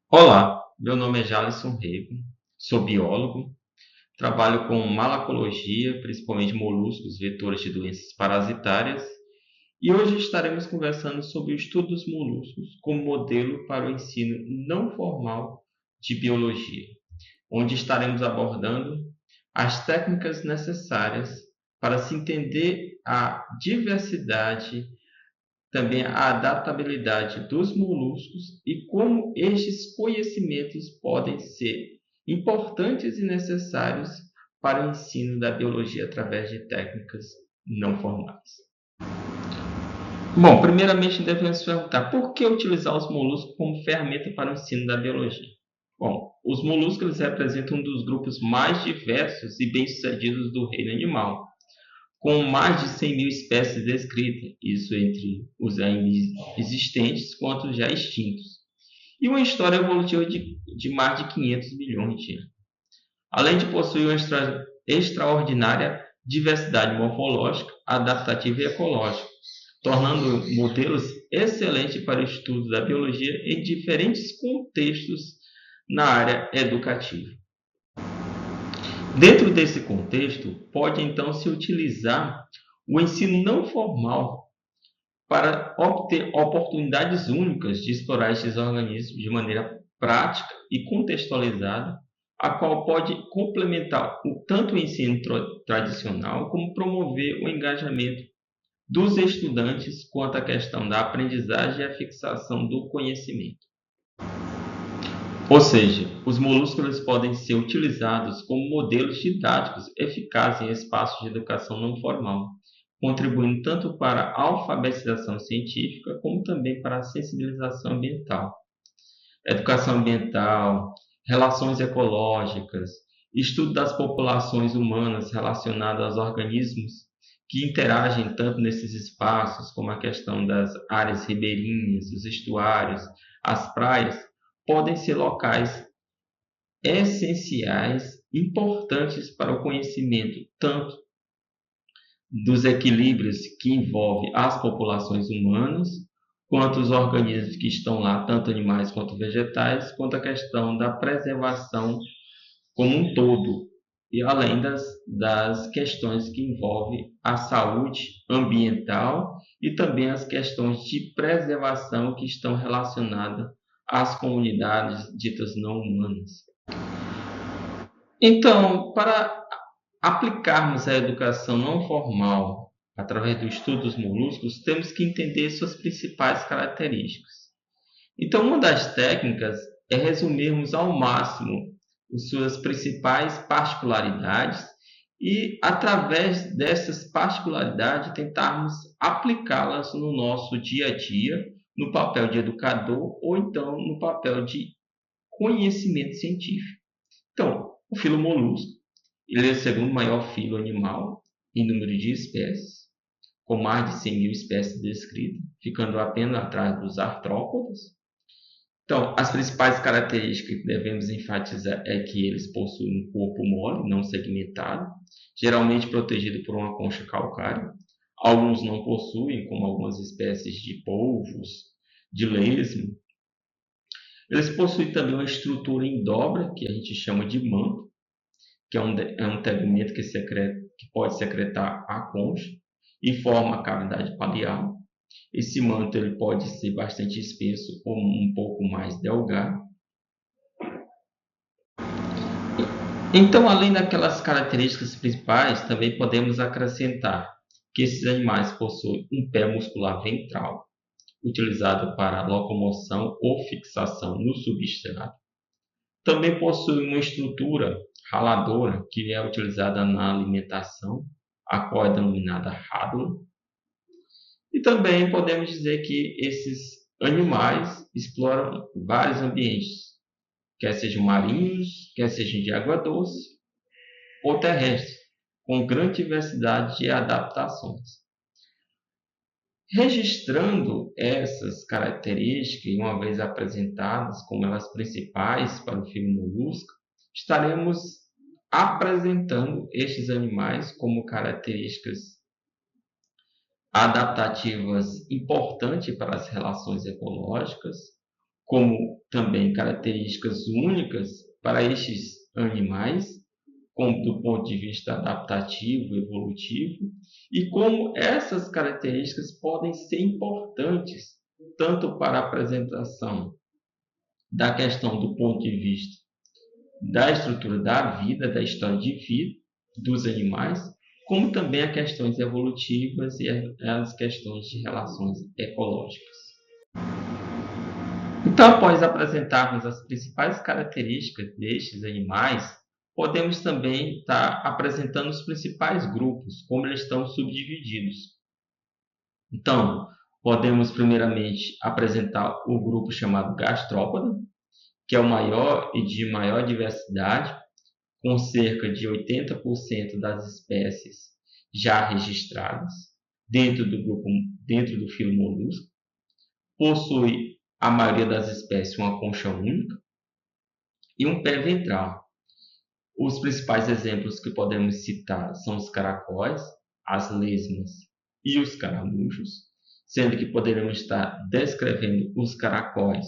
Olá, meu nome é Jalisson Rego, sou biólogo, trabalho com malacologia, principalmente moluscos vetores de doenças parasitárias, e hoje estaremos conversando sobre o estudo dos moluscos como modelo para o ensino não formal de biologia, onde estaremos abordando as técnicas necessárias para se entender a diversidade, também a adaptabilidade dos moluscos e como estes conhecimentos podem ser importantes e necessários para o ensino da biologia através de técnicas não formais. Bom, primeiramente devemos perguntar por que utilizar os moluscos como ferramenta para o ensino da biologia? Bom, os moluscos representam um dos grupos mais diversos e bem-sucedidos do reino animal, com mais de 100 mil espécies descritas, isso entre os ainda existentes quanto os já extintos, e uma história evolutiva de mais de 500 milhões de anos. Além de possuir uma extraordinária diversidade morfológica, adaptativa e ecológica, tornando modelos excelentes para o estudo da biologia em diferentes contextos na área educativa. Dentro desse contexto, pode então se utilizar o ensino não formal para obter oportunidades únicas de explorar estes organismos de maneira prática e contextualizada, a qual pode complementar tanto o ensino tradicional como promover o engajamento dos estudantes quanto à questão da aprendizagem e a fixação do conhecimento. Ou seja, os moluscos podem ser utilizados como modelos didáticos eficazes em espaços de educação não formal, contribuindo tanto para a alfabetização científica como também para a sensibilização ambiental. Educação ambiental, relações ecológicas, estudo das populações humanas relacionadas aos organismos que interagem tanto nesses espaços, como a questão das áreas ribeirinhas, os estuários, as praias, podem ser locais essenciais, importantes para o conhecimento tanto dos equilíbrios que envolvem as populações humanas, quanto os organismos que estão lá, tanto animais quanto vegetais, quanto a questão da preservação como um todo, e além das questões que envolvem a saúde ambiental e também as questões de preservação que estão relacionadas às comunidades ditas não humanas. Então, para aplicarmos a educação não formal através do estudo dos moluscos, temos que entender suas principais características. Então, uma das técnicas é resumirmos ao máximo as suas principais particularidades e, através dessas particularidades, tentarmos aplicá-las no nosso dia a dia, no papel de educador ou então no papel de conhecimento científico. Então, o filo molusco, ele é o segundo maior filo animal em número de espécies, com mais de 100 mil espécies descritas, ficando apenas atrás dos artrópodes. Então, as principais características que devemos enfatizar é que eles possuem um corpo mole, não segmentado, geralmente protegido por uma concha calcária. Alguns não possuem, como algumas espécies de polvos, de lesmo. Eles possuem também uma estrutura em dobra, que a gente chama de manto, que é um tegumento que pode secretar a concha e forma a cavidade palial. Esse manto ele pode ser bastante espesso ou um pouco mais delgado. Então, além daquelas características principais, também podemos acrescentar que esses animais possuem um pé muscular ventral, utilizado para locomoção ou fixação no substrato. Também possui uma estrutura raladora, que é utilizada na alimentação, a qual é denominada rádula. E também podemos dizer que esses animais exploram vários ambientes, quer sejam marinhos, quer sejam de água doce ou terrestres, com grande diversidade de adaptações. Registrando essas características, uma vez apresentadas como elas principais para o filo molusco, estaremos apresentando estes animais como características adaptativas importantes para as relações ecológicas, como também características únicas para estes animais, como do ponto de vista adaptativo, evolutivo, e como essas características podem ser importantes tanto para a apresentação da questão do ponto de vista da estrutura da vida, da história de vida dos animais, como também as questões evolutivas e as questões de relações ecológicas. Então, após apresentarmos as principais características destes animais, podemos também estar apresentando os principais grupos, como eles estão subdivididos. Então, podemos primeiramente apresentar o grupo chamado gastrópoda, que é o maior e de maior diversidade, com cerca de 80% das espécies já registradas dentro do filo molusco. Possui a maioria das espécies uma concha única e um pé ventral. Os principais exemplos que podemos citar são os caracóis, as lesmas e os caramujos, sendo que poderemos estar descrevendo os caracóis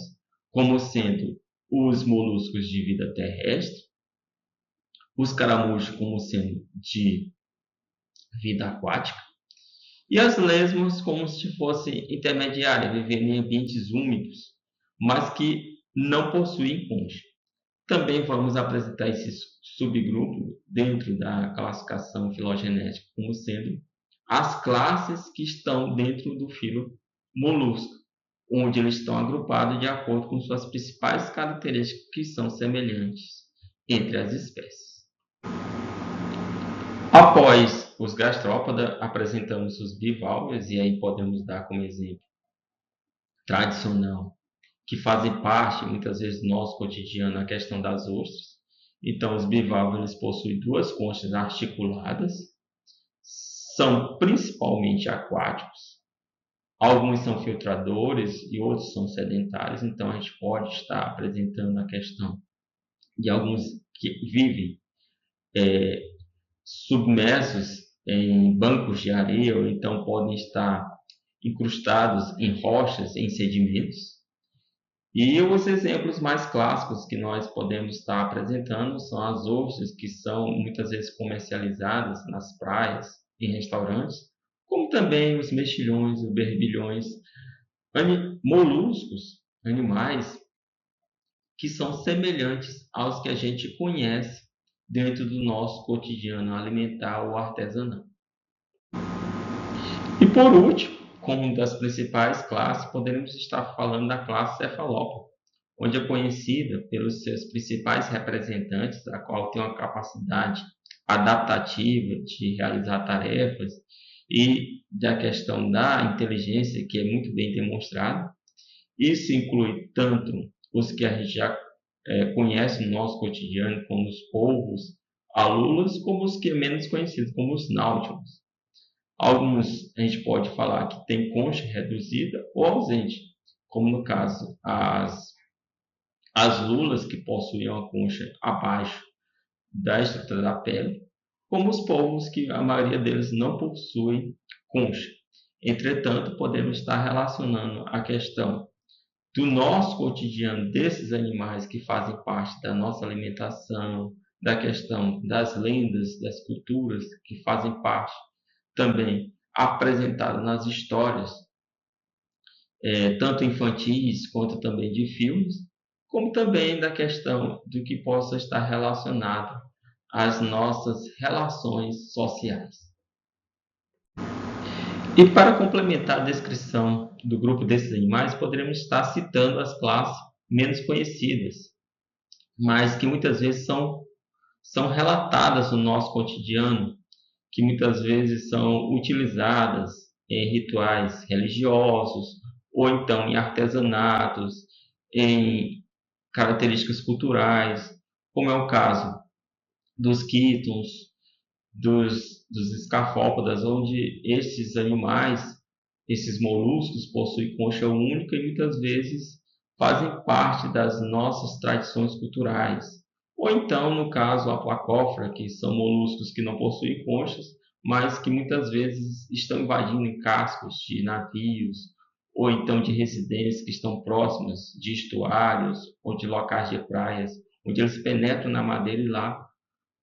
como sendo os moluscos de vida terrestre, os caramujos como sendo de vida aquática, e as lesmas como se fossem intermediárias, vivendo em ambientes úmidos, mas que não possuem concha. Também vamos apresentar esse subgrupo dentro da classificação filogenética como sendo as classes que estão dentro do filo molusco, onde eles estão agrupados de acordo com suas principais características que são semelhantes entre as espécies. Após os gastrópoda, apresentamos os bivalves, e aí podemos dar como exemplo tradicional, que fazem parte, muitas vezes, do nosso cotidiano, a questão das ostras. Então, os bivalves possuem duas conchas articuladas, são principalmente aquáticos, alguns são filtradores e outros são sedentários, então a gente pode estar apresentando a questão de alguns que vivem submersos em bancos de areia, ou então podem estar incrustados em rochas, em sedimentos. E os exemplos mais clássicos que nós podemos estar apresentando são as ostras, que são muitas vezes comercializadas nas praias, em restaurantes, como também os mexilhões, os berbilhões, moluscos, animais que são semelhantes aos que a gente conhece dentro do nosso cotidiano alimentar ou artesanal. E por último, como uma das principais classes, poderemos estar falando da classe cefalópoda, onde é conhecida pelos seus principais representantes, a qual tem uma capacidade adaptativa de realizar tarefas e da questão da inteligência, que é muito bem demonstrada. Isso inclui tanto os que a gente já conhece no nosso cotidiano, como os polvos, alulas, como os que é menos conhecidos, como os náutilos. Alguns a gente pode falar que tem concha reduzida ou ausente, como no caso as lulas, que possuem uma concha abaixo da estrutura da pele, como os polvos, que a maioria deles não possuem concha. Entretanto, podemos estar relacionando a questão do nosso cotidiano desses animais que fazem parte da nossa alimentação, da questão das lendas, das culturas que fazem parte também apresentada nas histórias, tanto infantis quanto também de filmes, como também da questão do que possa estar relacionado às nossas relações sociais. E para complementar a descrição do grupo desses animais, poderemos estar citando as classes menos conhecidas, mas que muitas vezes são relatadas no nosso cotidiano, que muitas vezes são utilizadas em rituais religiosos, ou então em artesanatos, em características culturais, como é o caso dos quítons, dos escafópodas, onde esses animais, esses moluscos, possuem concha única e muitas vezes fazem parte das nossas tradições culturais. Ou então, no caso, a placófora, que são moluscos que não possuem conchas, mas que muitas vezes estão invadindo em cascos de navios ou então de residências que estão próximas de estuários ou de locais de praias, onde eles penetram na madeira e lá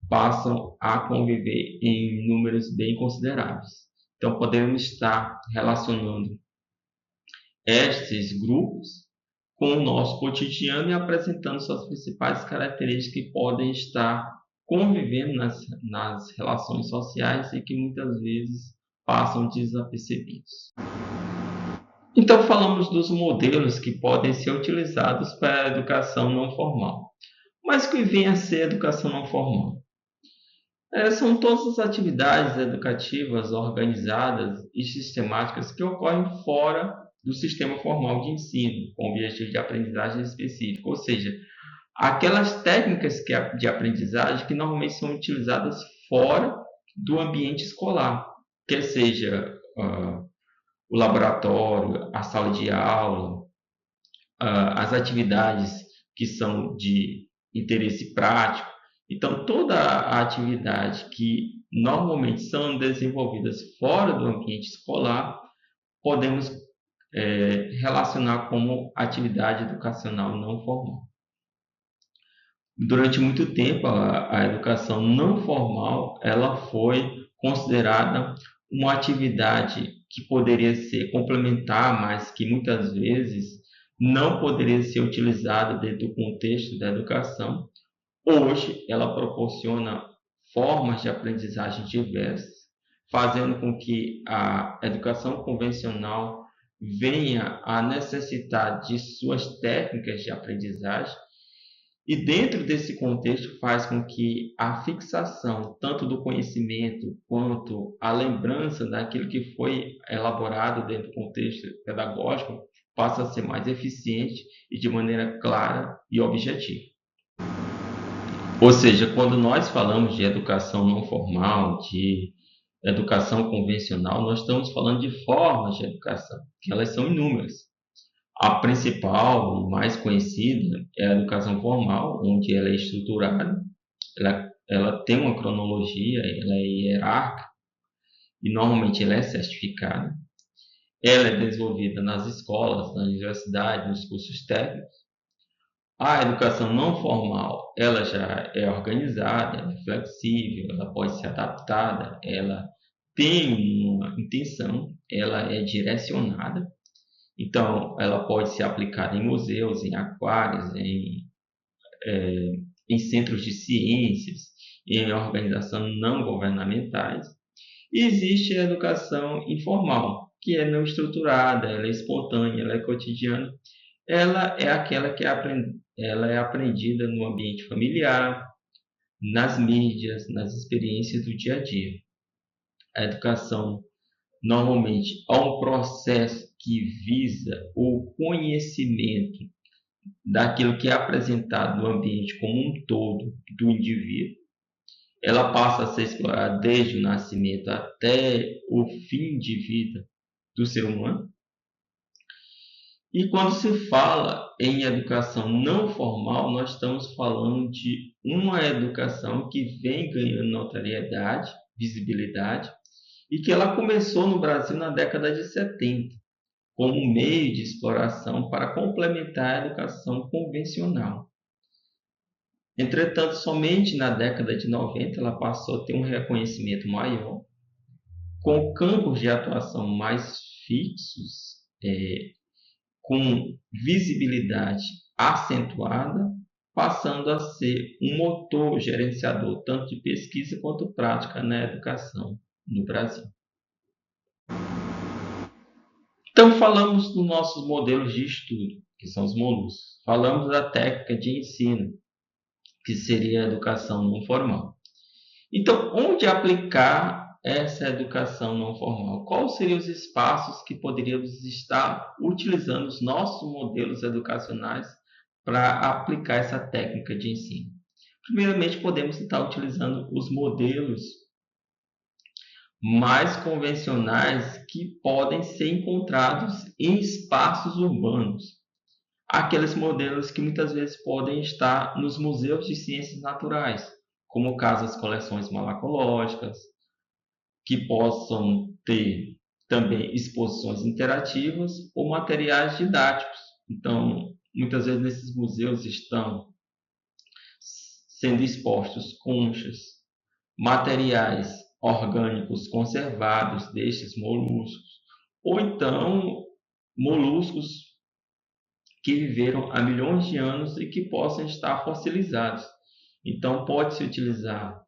passam a conviver em números bem consideráveis. Então, podemos estar relacionando estes grupos com o nosso cotidiano e apresentando suas principais características que podem estar convivendo nas relações sociais e que muitas vezes passam desapercebidos. Então, falamos dos modelos que podem ser utilizados para a educação não formal. Mas o que vem a ser a educação não formal? São todas as atividades educativas organizadas e sistemáticas que ocorrem fora do sistema formal de ensino, com objetivo de aprendizagem específico, ou seja, aquelas técnicas de aprendizagem que normalmente são utilizadas fora do ambiente escolar, quer seja o laboratório, a sala de aula, as atividades que são de interesse prático. Então, toda a atividade que normalmente são desenvolvidas fora do ambiente escolar, podemos relacionar como atividade educacional não formal. Durante muito tempo, a educação não formal ela foi considerada uma atividade que poderia ser complementar, mas que muitas vezes não poderia ser utilizada dentro do contexto da educação. Hoje, ela proporciona formas de aprendizagem diversas, fazendo com que a educação convencional venha a necessitar de suas técnicas de aprendizagem, e dentro desse contexto faz com que a fixação tanto do conhecimento quanto a lembrança daquilo que foi elaborado dentro do contexto pedagógico passe a ser mais eficiente e de maneira clara e objetiva. Ou seja, quando nós falamos de educação não formal, de educação convencional, nós estamos falando de formas de educação, que elas são inúmeras. A principal e mais conhecida é a educação formal, onde ela é estruturada, ela tem uma cronologia, ela é hierárquica e normalmente ela é certificada. Ela é desenvolvida nas escolas, na universidade, nos cursos técnicos. A educação não formal, ela já é organizada, ela é flexível, ela pode ser adaptada, ela tem uma intenção, ela é direcionada. Então, ela pode ser aplicada em museus, em aquários, em centros de ciências, em organizações não governamentais. E existe a educação informal, que é não estruturada, ela é espontânea, ela é cotidiana. Ela é aquela que ela é aprendida no ambiente familiar, nas mídias, nas experiências do dia a dia. A educação normalmente há um processo que visa o conhecimento daquilo que é apresentado no ambiente como um todo do indivíduo. Ela passa a ser explorada desde o nascimento até o fim de vida do ser humano. E quando se fala em educação não formal, nós estamos falando de uma educação que vem ganhando notoriedade, visibilidade, e que ela começou no Brasil na década de 70, como meio de exploração para complementar a educação convencional. Entretanto, somente na década de 90 ela passou a ter um reconhecimento maior, com campos de atuação mais fixos, com visibilidade acentuada, passando a ser um motor gerenciador tanto de pesquisa quanto prática na educação no Brasil. Então, falamos dos nossos modelos de estudo, que são os moluscos. Falamos da técnica de ensino, que seria a educação não formal. Então, onde aplicar essa educação não formal? Quais seriam os espaços que poderíamos estar utilizando os nossos modelos educacionais para aplicar essa técnica de ensino? Primeiramente, podemos estar utilizando os modelos mais convencionais que podem ser encontrados em espaços urbanos. Aqueles modelos que muitas vezes podem estar nos museus de ciências naturais, como caso as coleções malacológicas, que possam ter também exposições interativas ou materiais didáticos. Então, muitas vezes nesses museus estão sendo expostos conchas, materiais orgânicos conservados destes moluscos, ou então moluscos que viveram há milhões de anos e que possam estar fossilizados. Então, pode-se utilizar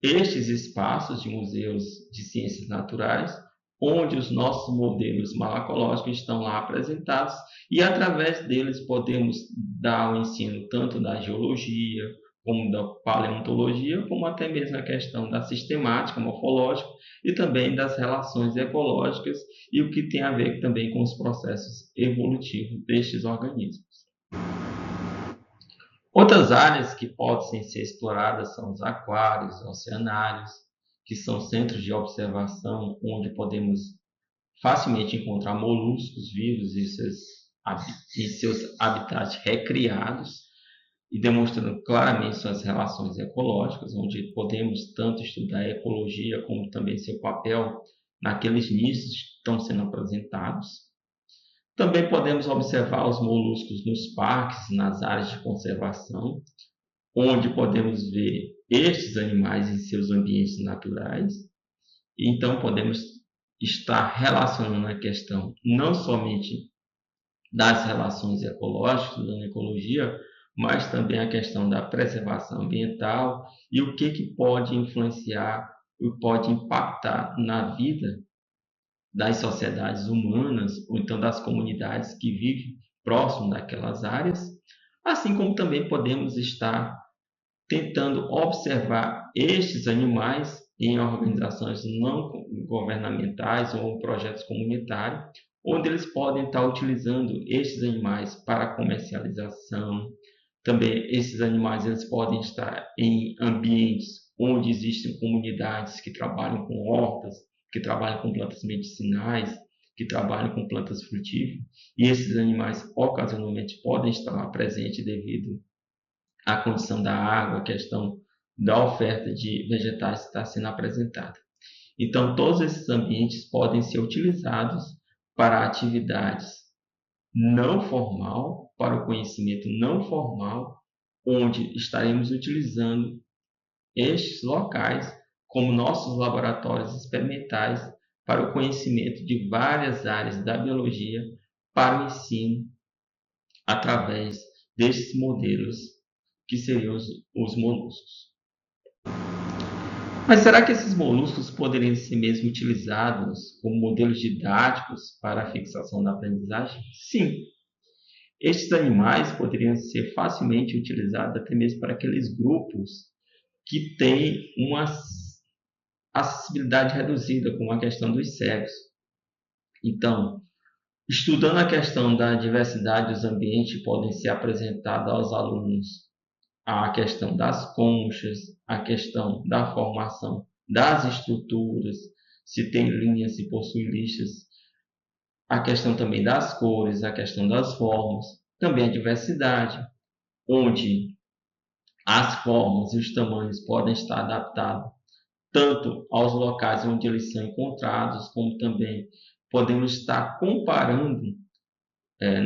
estes espaços de museus de ciências naturais, onde os nossos modelos malacológicos estão lá apresentados, e através deles podemos dar o ensino tanto da geologia, como da paleontologia, como até mesmo a questão da sistemática morfológica e também das relações ecológicas e o que tem a ver também com os processos evolutivos destes organismos. Outras áreas que podem ser exploradas são os aquários, oceanários, que são centros de observação onde podemos facilmente encontrar moluscos vivos em seus habitats recriados e demonstrando claramente suas relações ecológicas, onde podemos tanto estudar a ecologia como também seu papel naqueles nichos que estão sendo apresentados. Também podemos observar os moluscos nos parques, nas áreas de conservação, onde podemos ver estes animais em seus ambientes naturais. Então, podemos estar relacionando a questão não somente das relações ecológicas, da ecologia, mas também a questão da preservação ambiental e o que pode influenciar, o pode impactar na vida das sociedades humanas ou então das comunidades que vivem próximo daquelas áreas, assim como também podemos estar tentando observar estes animais em organizações não governamentais ou projetos comunitários, onde eles podem estar utilizando estes animais para comercialização. Também esses animais eles podem estar em ambientes onde existem comunidades que trabalham com hortas, que trabalham com plantas medicinais, que trabalham com plantas frutíferas, e esses animais ocasionalmente podem estar lá presentes devido à condição da água, a questão da oferta de vegetais que está sendo apresentada. Então, todos esses ambientes podem ser utilizados para atividades não formal, para o conhecimento não formal, onde estaremos utilizando estes locais como nossos laboratórios experimentais para o conhecimento de várias áreas da biologia para o ensino através destes modelos que seriam os moluscos. Mas será que esses moluscos poderiam ser mesmo utilizados como modelos didáticos para a fixação da aprendizagem? Sim. Estes animais poderiam ser facilmente utilizados até mesmo para aqueles grupos que têm uma acessibilidade reduzida, como a questão dos cegos. Então, estudando a questão da diversidade dos ambientes, podem ser apresentados aos alunos a questão das conchas, a questão da formação das estruturas, se tem linhas, se possui listas, a questão também das cores, a questão das formas, também a diversidade, onde as formas e os tamanhos podem estar adaptados tanto aos locais onde eles são encontrados, como também podemos estar comparando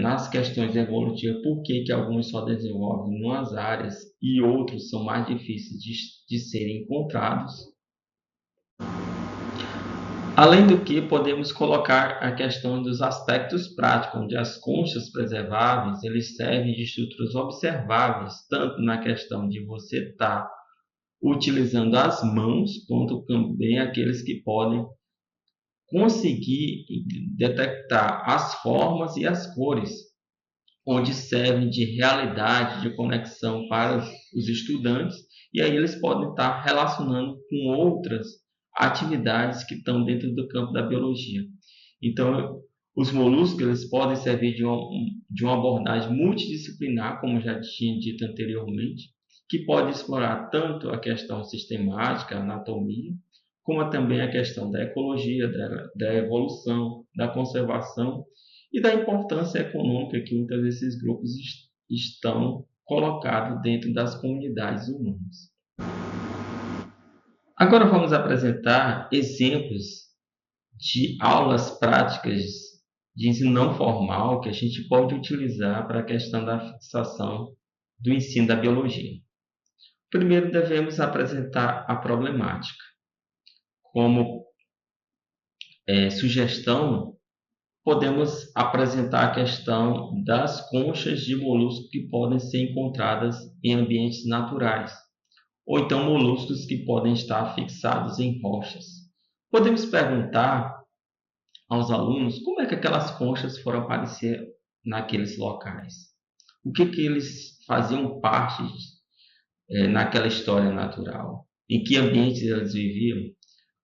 nas questões evolutivas por que alguns só desenvolvem em umas áreas e outros são mais difíceis de serem encontrados. Além do que, podemos colocar a questão dos aspectos práticos, onde as conchas preserváveis eles servem de estruturas observáveis, tanto na questão de você estar utilizando as mãos, quanto também aqueles que podem conseguir detectar as formas e as cores, onde servem de realidade, de conexão para os estudantes, e aí eles podem estar relacionando com outras atividades que estão dentro do campo da biologia. Então, os moluscos eles podem servir de uma abordagem multidisciplinar, como já tinha dito anteriormente, que pode explorar tanto a questão sistemática, a anatomia, como também a questão da ecologia, da evolução, da conservação e da importância econômica que muitos desses grupos estão colocados dentro das comunidades humanas. Agora vamos apresentar exemplos de aulas práticas de ensino não formal que a gente pode utilizar para a questão da fixação do ensino da biologia. Primeiro, devemos apresentar a problemática. Como sugestão, podemos apresentar a questão das conchas de molusco que podem ser encontradas em ambientes naturais, ou então moluscos que podem estar fixados em rochas. Podemos perguntar aos alunos como é que aquelas conchas foram aparecer naqueles locais. O que eles faziam parte naquela história natural? Em que ambientes eles viviam?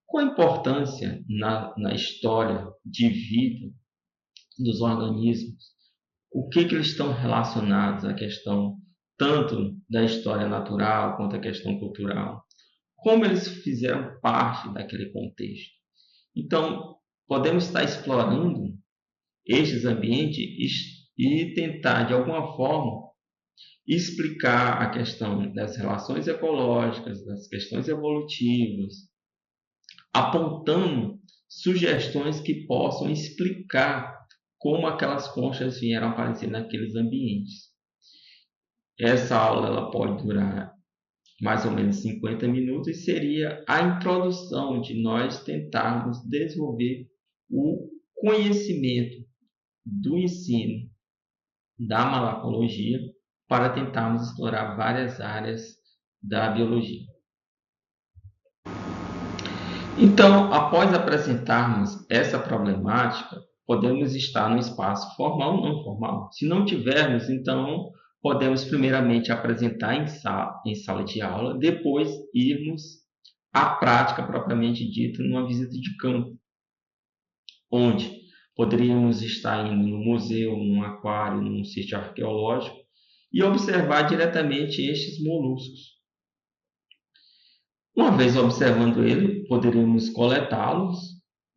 Qual a importância na história de vida dos organismos? O que eles estão relacionados à questão tanto da história natural quanto à questão cultural? Como eles fizeram parte daquele contexto? Então, podemos estar explorando estes ambientes e tentar, de alguma forma, explicar a questão das relações ecológicas, das questões evolutivas, apontando sugestões que possam explicar como aquelas conchas vieram aparecer naqueles ambientes. Essa aula ela pode durar mais ou menos 50 minutos e seria a introdução de nós tentarmos desenvolver o conhecimento do ensino da malacologia para tentarmos explorar várias áreas da biologia. Então, após apresentarmos essa problemática, podemos estar no espaço formal ou não formal. Se não tivermos, então podemos primeiramente apresentar em sala de aula, depois irmos à prática propriamente dita numa visita de campo, onde poderíamos estar indo no museu, num aquário, num sítio arqueológico e observar diretamente estes moluscos. Uma vez observando ele, poderíamos coletá-los,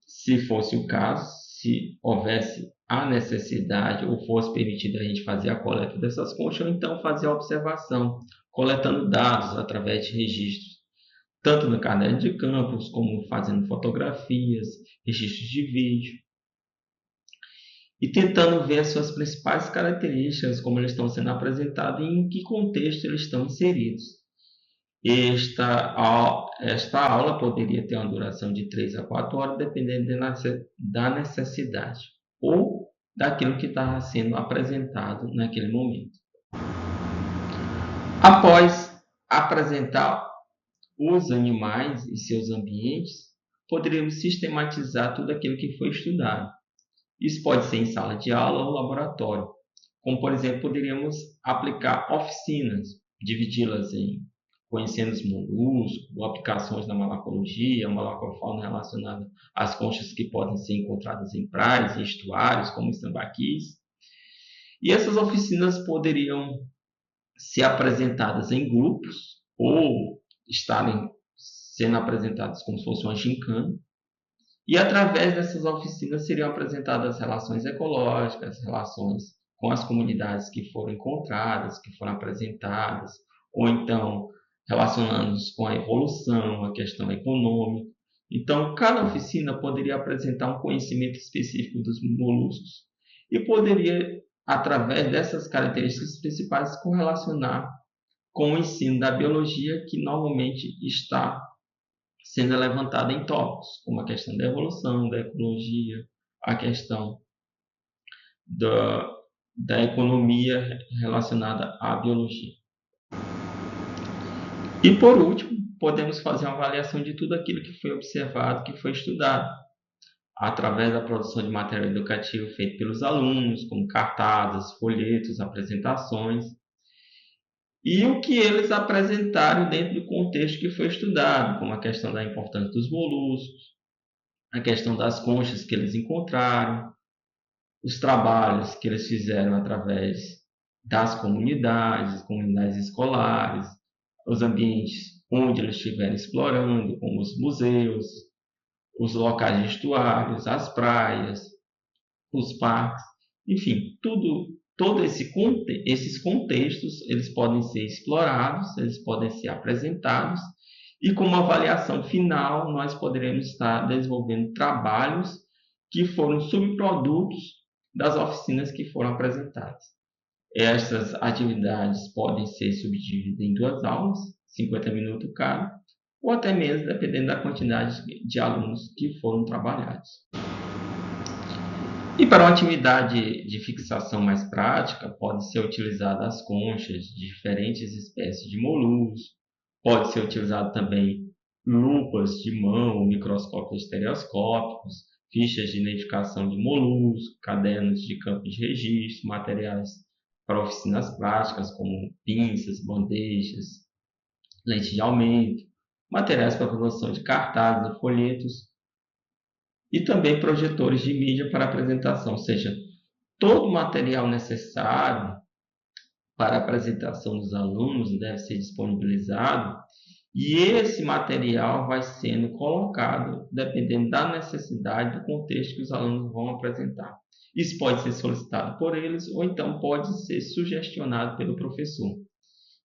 se fosse o caso, se houvesse a necessidade ou fosse permitido a gente fazer a coleta dessas conchas, ou então fazer a observação, coletando dados através de registros, tanto no caderno de campos, como fazendo fotografias, registros de vídeo, e tentando ver as suas principais características, como eles estão sendo apresentados e em que contexto eles estão inseridos. Esta aula poderia ter uma duração de 3 a 4 horas, dependendo da necessidade ou daquilo que estava sendo apresentado naquele momento. Após apresentar os animais e seus ambientes, poderíamos sistematizar tudo aquilo que foi estudado. Isso pode ser em sala de aula ou laboratório. Como, por exemplo, poderíamos aplicar oficinas, dividi-las em conhecendo os moluscos, ou aplicações na malacologia, malacofauna relacionada às conchas que podem ser encontradas em praias e estuários, como os tambaquis. E essas oficinas poderiam ser apresentadas em grupos ou estarem sendo apresentadas como se fosse uma gincana. E através dessas oficinas seriam apresentadas relações ecológicas, relações com as comunidades que foram encontradas, que foram apresentadas, ou então relacionando-nos com a evolução, a questão econômica. Então, cada oficina poderia apresentar um conhecimento específico dos moluscos e poderia, através dessas características principais, correlacionar com o ensino da biologia, que normalmente está sendo levantada em tópicos, como a questão da evolução, da ecologia, a questão da economia relacionada à biologia. E, por último, podemos fazer uma avaliação de tudo aquilo que foi observado, que foi estudado, através da produção de material educativo feito pelos alunos, como cartazes, folhetos, apresentações, e o que eles apresentaram dentro do contexto que foi estudado, como a questão da importância dos moluscos, a questão das conchas que eles encontraram, os trabalhos que eles fizeram através das comunidades escolares, os ambientes onde eles estiverem explorando, como os museus, os locais de estuários, as praias, os parques, enfim, todos esses contextos eles podem ser explorados, eles podem ser apresentados E como avaliação final, nós poderemos estar desenvolvendo trabalhos que foram subprodutos das oficinas que foram apresentadas. Estas atividades podem ser subdivididas em 2 aulas, 50 minutos cada, ou até mesmo dependendo da quantidade de alunos que foram trabalhados. E para uma atividade de fixação mais prática, pode ser utilizada as conchas de diferentes espécies de moluscos, pode ser utilizado também lupas de mão, microscópios estereoscópicos, fichas de identificação de moluscos, cadernos de campo de registro, materiais para oficinas práticas como pinças, bandejas, lente de aumento, materiais para produção de cartazes e folhetos, e também projetores de mídia para apresentação, ou seja, todo o material necessário para a apresentação dos alunos deve ser disponibilizado e esse material vai sendo colocado dependendo da necessidade do contexto que os alunos vão apresentar. Isso pode ser solicitado por eles ou então pode ser sugestionado pelo professor.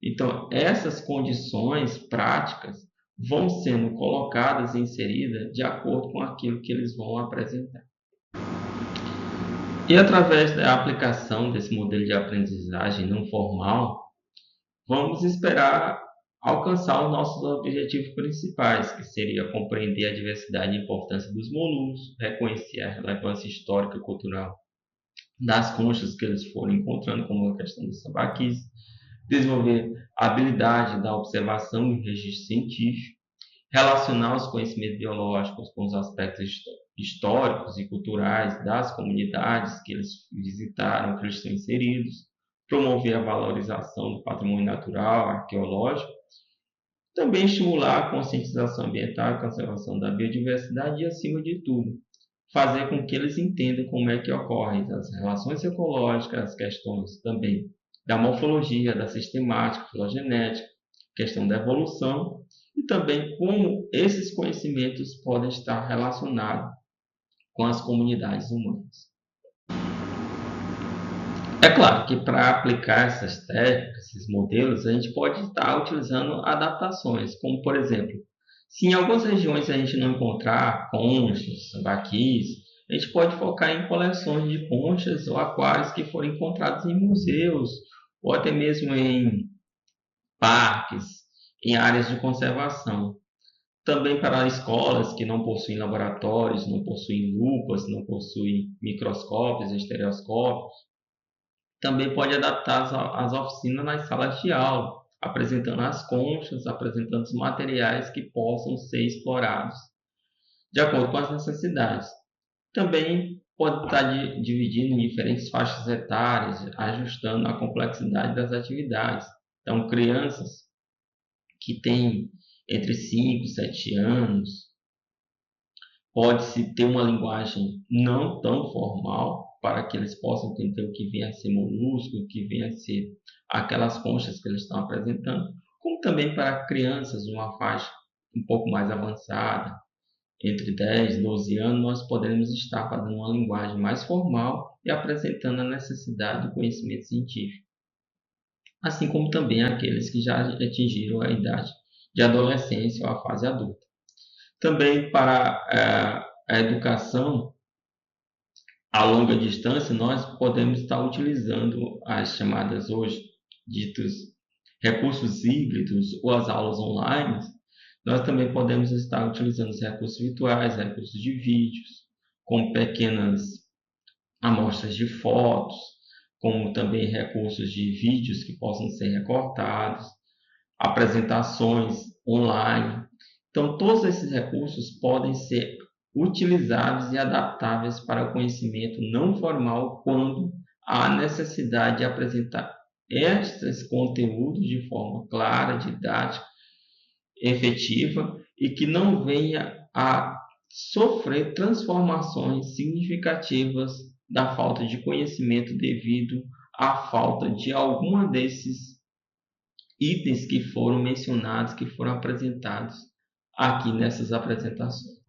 Então, essas condições práticas vão sendo colocadas e inseridas de acordo com aquilo que eles vão apresentar. E através da aplicação desse modelo de aprendizagem não formal, vamos esperar alcançar os nossos objetivos principais, que seria compreender a diversidade e importância dos moluscos, reconhecer a relevância histórica e cultural das conchas que eles foram encontrando, como a questão dos sambaquis, desenvolver a habilidade da observação e registro científico, relacionar os conhecimentos biológicos com os aspectos históricos e culturais das comunidades que eles visitaram, que eles estão inseridos, promover a valorização do patrimônio natural, arqueológico, também estimular a conscientização ambiental e conservação da biodiversidade e, acima de tudo, fazer com que eles entendam como é que ocorrem as relações ecológicas, as questões também da morfologia, da sistemática, filogenética, questão da evolução e também como esses conhecimentos podem estar relacionados com as comunidades humanas. É claro que para aplicar essas técnicas, esses modelos, a gente pode estar utilizando adaptações, como por exemplo, se em algumas regiões a gente não encontrar conchas, sambaquis, a gente pode focar em coleções de conchas ou aquários que foram encontrados em museus ou até mesmo em parques, em áreas de conservação. Também para escolas que não possuem laboratórios, não possuem lupas, não possuem microscópios, estereoscópios, também pode adaptar as oficinas nas salas de aula, apresentando as conchas, apresentando os materiais que possam ser explorados, de acordo com as necessidades. Também pode estar dividido em diferentes faixas etárias, ajustando a complexidade das atividades. Então, crianças que têm entre 5 e 7 anos, pode-se ter uma linguagem não tão formal para que eles possam entender o que vem a ser molusco, o que vem a ser aquelas conchas que eles estão apresentando, como também para crianças de uma faixa um pouco mais avançada, entre 10 e 12 anos, nós poderemos estar fazendo uma linguagem mais formal e apresentando a necessidade do conhecimento científico, assim como também aqueles que já atingiram a idade de adolescência ou a fase adulta. Também para a educação a longa distância, nós podemos estar utilizando as chamadas hoje ditos recursos híbridos ou as aulas online. Nós também podemos estar utilizando os recursos virtuais, recursos de vídeos, como pequenas amostras de fotos, como também recursos de vídeos que possam ser recortados, apresentações online. Então, todos esses recursos podem ser utilizáveis e adaptáveis para o conhecimento não formal quando há necessidade de apresentar estes conteúdos de forma clara, didática, efetiva e que não venha a sofrer transformações significativas da falta de conhecimento devido à falta de alguma desses itens que foram mencionados, que foram apresentados aqui nessas apresentações.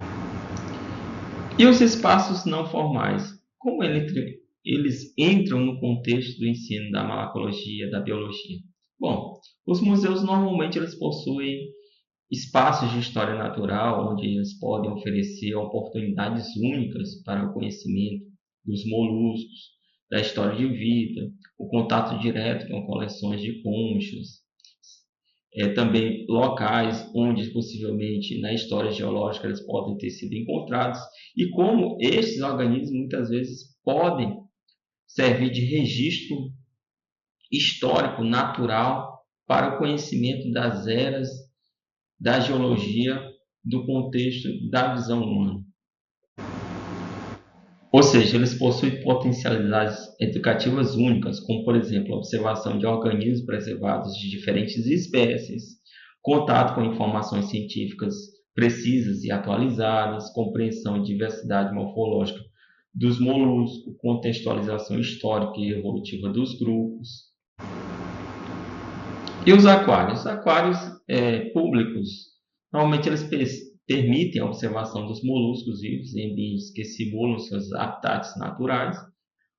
E os espaços não formais, como eles entram no contexto do ensino da malacologia, da biologia? Bom, os museus normalmente eles possuem espaços de história natural, onde eles podem oferecer oportunidades únicas para o conhecimento dos moluscos, da história de vida, o contato direto com coleções de conchas, também locais onde possivelmente na história geológica eles podem ter sido encontrados, e como estes organismos muitas vezes podem servir de registro histórico natural para o conhecimento das eras, da geologia, do contexto da visão humana. Ou seja, eles possuem potencialidades educativas únicas, como, por exemplo, a observação de organismos preservados de diferentes espécies, contato com informações científicas precisas e atualizadas, compreensão de diversidade morfológica dos moluscos, contextualização histórica e evolutiva dos grupos. E os aquários? Os aquários públicos, normalmente eles permitem a observação dos moluscos vivos em ambientes que simulam seus habitats naturais,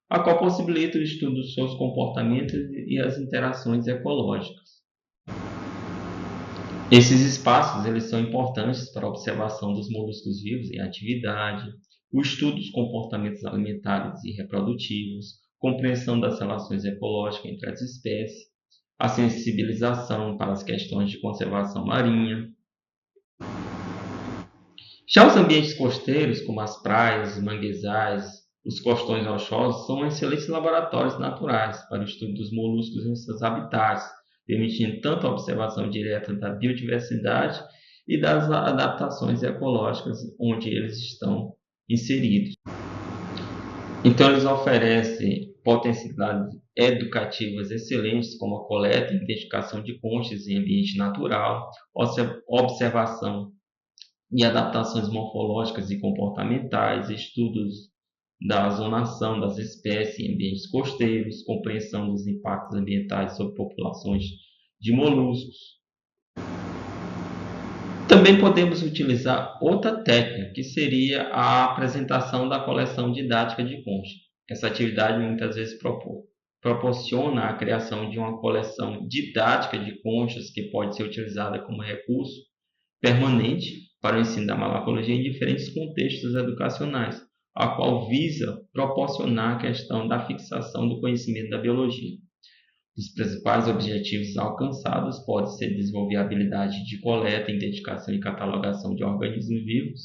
a qual possibilita o estudo dos seus comportamentos e as interações ecológicas. Esses espaços eles são importantes para a observação dos moluscos vivos em atividade, o estudo dos comportamentos alimentares e reprodutivos, compreensão das relações ecológicas entre as espécies, a sensibilização para as questões de conservação marinha. Já os ambientes costeiros, como as praias, os manguezais, os costões rochosos, são excelentes laboratórios naturais para o estudo dos moluscos em seus habitats, permitindo tanto a observação direta da biodiversidade e das adaptações ecológicas onde eles estão inseridos. Então, eles oferecem potencialidades educativas excelentes, como a coleta e identificação de conchas em ambiente natural, observação e adaptações morfológicas e comportamentais, estudos da zonação das espécies em ambientes costeiros, compreensão dos impactos ambientais sobre populações de moluscos. Também podemos utilizar outra técnica, que seria a apresentação da coleção didática de conchas. Essa atividade muitas vezes proporciona a criação de uma coleção didática de conchas que pode ser utilizada como recurso permanente para o ensino da malacologia em diferentes contextos educacionais, a qual visa proporcionar a questão da fixação do conhecimento da biologia. Os principais objetivos alcançados podem ser desenvolver a habilidade de coleta, identificação e catalogação de organismos vivos,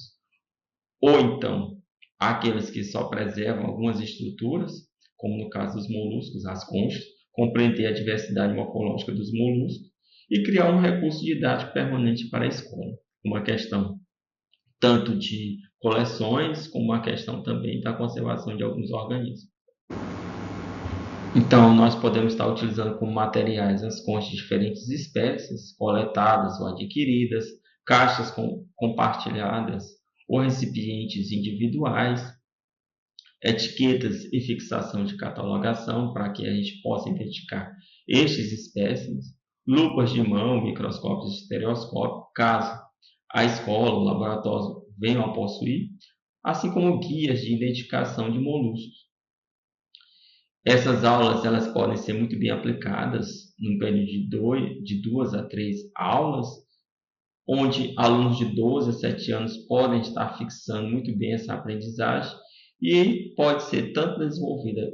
ou então aqueles que só preservam algumas estruturas, como no caso dos moluscos, as conchas, compreender a diversidade morfológica dos moluscos e criar um recurso didático permanente para a escola. Uma questão tanto de coleções, como uma questão também da conservação de alguns organismos. Então, nós podemos estar utilizando como materiais as conchas de diferentes espécies, coletadas ou adquiridas, caixas compartilhadas ou recipientes individuais, etiquetas e fixação de catalogação para que a gente possa identificar estes espécimes, lupas de mão, microscópios e estereoscópio, caso a escola ou o laboratório venham a possuir, assim como guias de identificação de moluscos. Essas aulas elas podem ser muito bem aplicadas num período de 2 a 3 aulas, onde alunos de 12 a 7 anos podem estar fixando muito bem essa aprendizagem e pode ser tanto desenvolvida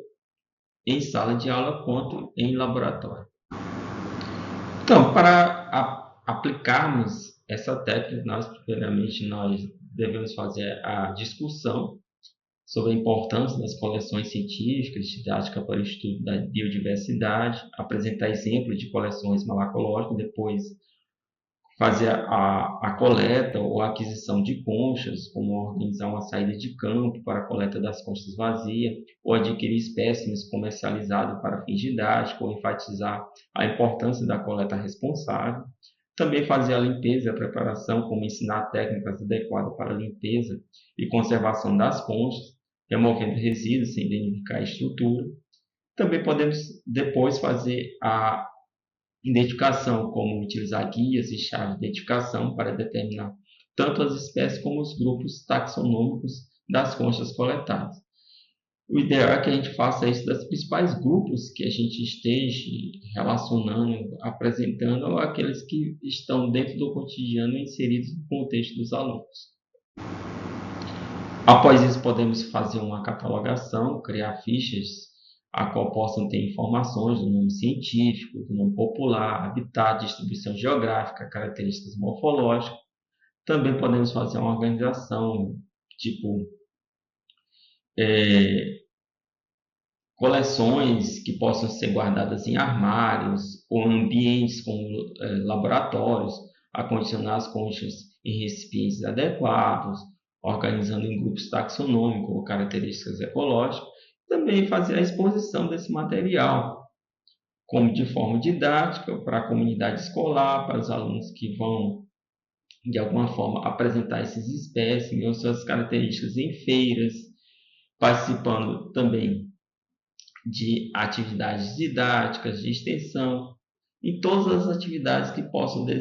em sala de aula quanto em laboratório. Então, para aplicarmos essa técnica, primeiramente nós devemos fazer a discussão sobre a importância das coleções científicas, didática para o estudo da biodiversidade, apresentar exemplos de coleções malacológicas, depois fazer a coleta ou a aquisição de conchas, como organizar uma saída de campo para a coleta das conchas vazias, ou adquirir espécimes comercializados para fins didáticos, ou enfatizar a importância da coleta responsável. Também fazer a limpeza e a preparação, como ensinar técnicas adequadas para a limpeza e conservação das conchas, removendo resíduos sem danificar a estrutura. Também podemos depois fazer a identificação, como utilizar guias e chaves de identificação para determinar tanto as espécies como os grupos taxonômicos das conchas coletadas. O ideal é que a gente faça isso dos principais grupos que a gente esteja relacionando, apresentando, ou aqueles que estão dentro do cotidiano inseridos no contexto dos alunos. Após isso, podemos fazer uma catalogação, criar fichas a qual possam ter informações do nome científico, do nome popular, habitat, distribuição geográfica, características morfológicas. Também podemos fazer uma organização, tipo coleções que possam ser guardadas em armários ou em ambientes como laboratórios, acondicionar as conchas em recipientes adequados, organizando em grupos taxonômicos ou características ecológicas, também fazer a exposição desse material, como de forma didática, para a comunidade escolar, para os alunos que vão, de alguma forma, apresentar esses espécimes ou suas características em feiras, participando também de atividades didáticas, de extensão, e todas as atividades que possam ser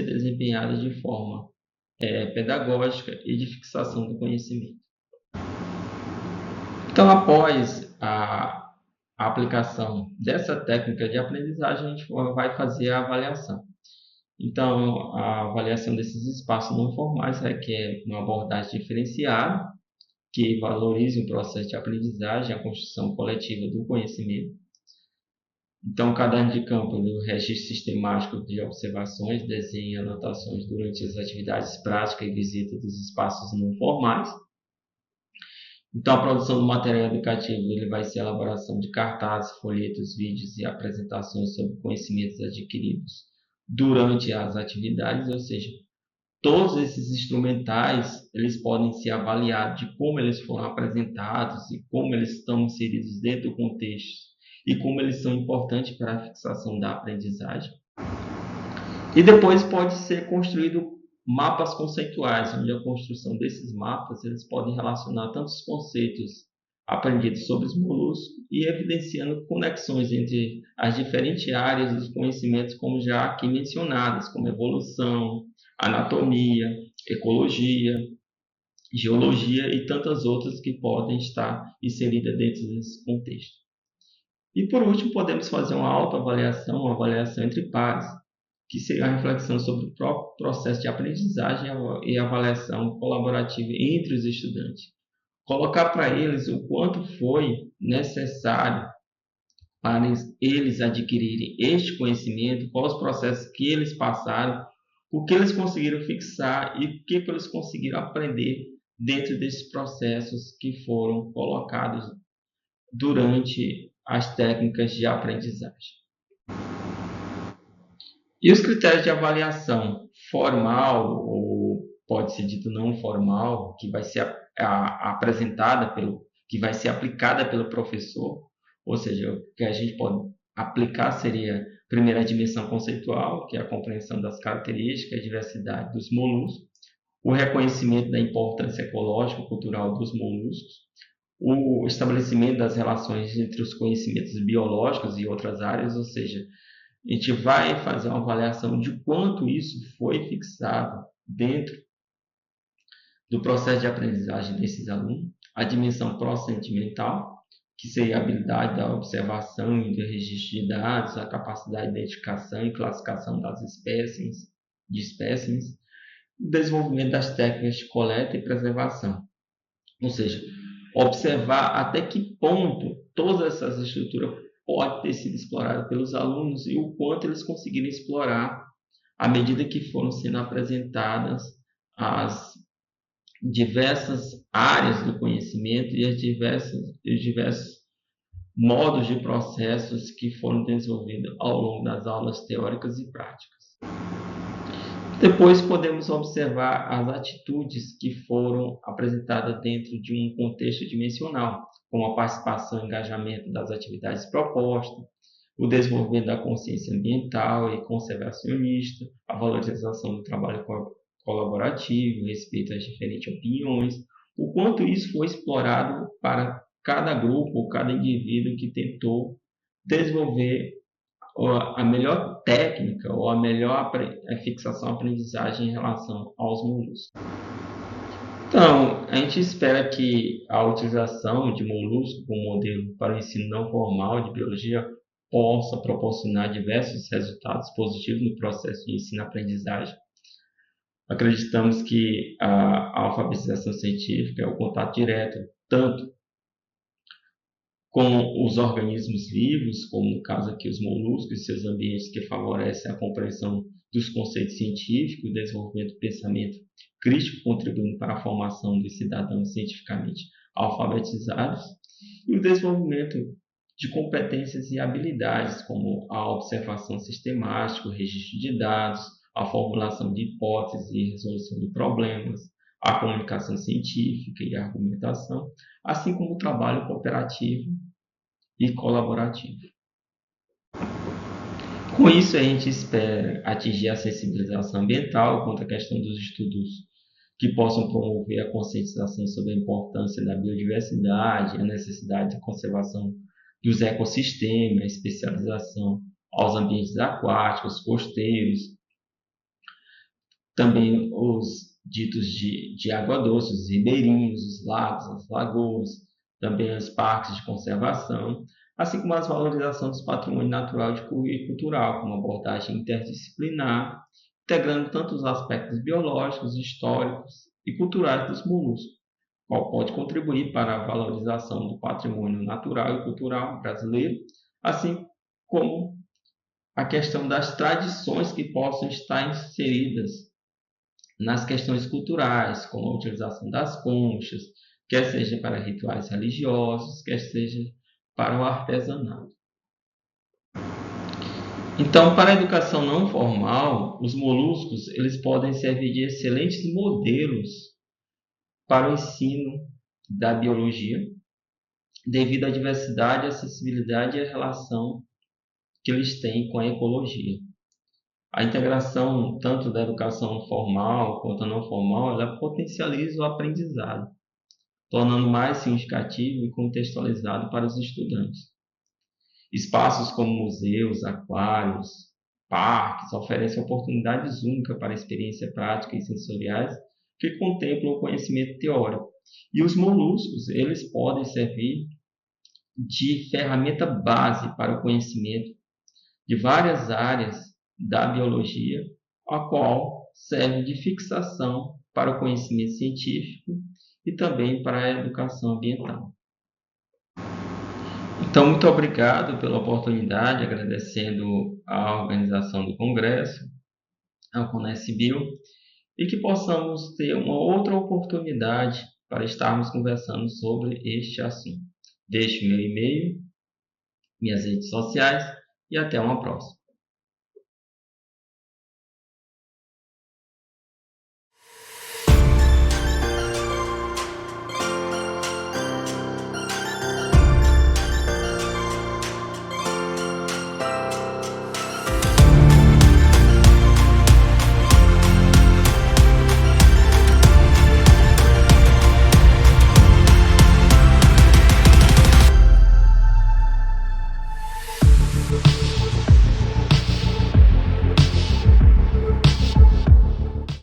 desempenhadas de forma pedagógica e de fixação do conhecimento. Então, após a aplicação dessa técnica de aprendizagem, a gente vai fazer a avaliação. Então, a avaliação desses espaços não formais requer uma abordagem diferenciada, que valorize o processo de aprendizagem, a construção coletiva do conhecimento. Então, o caderno de campo do registro sistemático de observações, desenho e anotações durante as atividades práticas e visita dos espaços não formais. Então, a produção do material educativo ele vai ser a elaboração de cartazes, folhetos, vídeos e apresentações sobre conhecimentos adquiridos durante as atividades, ou seja, todos esses instrumentais eles podem ser avaliados de como eles foram apresentados e como eles estão inseridos dentro do contexto e como eles são importantes para a fixação da aprendizagem. E depois pode ser construído mapas conceituais, onde a construção desses mapas eles podem relacionar tanto os conceitos aprendidos sobre os moluscos e evidenciando conexões entre as diferentes áreas dos conhecimentos, como já aqui mencionadas, como evolução, anatomia, ecologia, geologia e tantas outras que podem estar inseridas dentro desse contexto. E por último, podemos fazer uma autoavaliação, uma avaliação entre pares, que seria a reflexão sobre o próprio processo de aprendizagem e avaliação colaborativa entre os estudantes. Colocar para eles o quanto foi necessário para eles adquirirem este conhecimento, quais os processos que eles passaram, o que eles conseguiram fixar e o que eles conseguiram aprender dentro desses processos que foram colocados durante as técnicas de aprendizagem. E os critérios de avaliação formal, ou pode ser dito não formal, que vai ser apresentada que vai ser aplicada pelo professor, ou seja, o que a gente pode aplicar seria, primeiro, a dimensão conceitual, que é a compreensão das características e diversidade dos moluscos, o reconhecimento da importância ecológica e cultural dos moluscos, o estabelecimento das relações entre os conhecimentos biológicos e outras áreas, ou seja, a gente vai fazer uma avaliação de quanto isso foi fixado dentro do processo de aprendizagem desses alunos, a dimensão procedimental, que seria a habilidade da observação e do registro de dados, a capacidade de identificação e classificação das espécimes, o desenvolvimento das técnicas de coleta e preservação. Ou seja, observar até que ponto todas essas estruturas podem ter sido exploradas pelos alunos e o quanto eles conseguiram explorar à medida que foram sendo apresentadas as diversas áreas do conhecimento e os diversos modos de processos que foram desenvolvidos ao longo das aulas teóricas e práticas. Depois podemos observar as atitudes que foram apresentadas dentro de um contexto dimensional, como a participação e engajamento das atividades propostas, o desenvolvimento da consciência ambiental e conservacionista, a valorização do trabalho colaborativo, respeito às diferentes opiniões, o quanto isso foi explorado para cada grupo ou cada indivíduo que tentou desenvolver a melhor técnica ou a melhor fixação aprendizagem em relação aos moluscos. Então, a gente espera que a utilização de molusco como modelo para o ensino não formal de biologia possa proporcionar diversos resultados positivos no processo de ensino-aprendizagem. Acreditamos que a alfabetização científica é o contato direto, tanto com os organismos vivos, como no caso aqui os moluscos e seus ambientes que favorecem a compreensão dos conceitos científicos, o desenvolvimento do pensamento crítico, contribuindo para a formação dos cidadãos cientificamente alfabetizados, e o desenvolvimento de competências e habilidades, como a observação sistemática, o registro de dados, a formulação de hipóteses e resolução de problemas, a comunicação científica e a argumentação, assim como o trabalho cooperativo e colaborativo. Com isso, a gente espera atingir a sensibilização ambiental quanto à questão dos estudos que possam promover a conscientização sobre a importância da biodiversidade, a necessidade de conservação dos ecossistemas, a especialização aos ambientes aquáticos, costeiros, também os ditos de água doce, os ribeirinhos, os lagos, as lagoas, também os parques de conservação, assim como a valorização dos patrimônios natural e cultural, com uma abordagem interdisciplinar, integrando tanto os aspectos biológicos, históricos e culturais dos moluscos, qual pode contribuir para a valorização do patrimônio natural e cultural brasileiro, assim como a questão das tradições que possam estar inseridas nas questões culturais, como a utilização das conchas, quer seja para rituais religiosos, quer seja para o artesanato. Então, para a educação não formal, os moluscos eles podem servir de excelentes modelos para o ensino da biologia, devido à diversidade, acessibilidade e a relação que eles têm com a ecologia. A integração tanto da educação formal quanto a não formal, ela potencializa o aprendizado, tornando mais significativo e contextualizado para os estudantes. Espaços como museus, aquários, parques oferecem oportunidades únicas para experiências práticas e sensoriais que contemplam o conhecimento teórico. E os moluscos, eles podem servir de ferramenta base para o conhecimento de várias áreas da biologia, a qual serve de fixação para o conhecimento científico e também para a educação ambiental. Então, muito obrigado pela oportunidade, agradecendo a organização do Congresso, ao Conecibio, e que possamos ter uma outra oportunidade para estarmos conversando sobre este assunto. Deixe meu e-mail, minhas redes sociais e até uma próxima.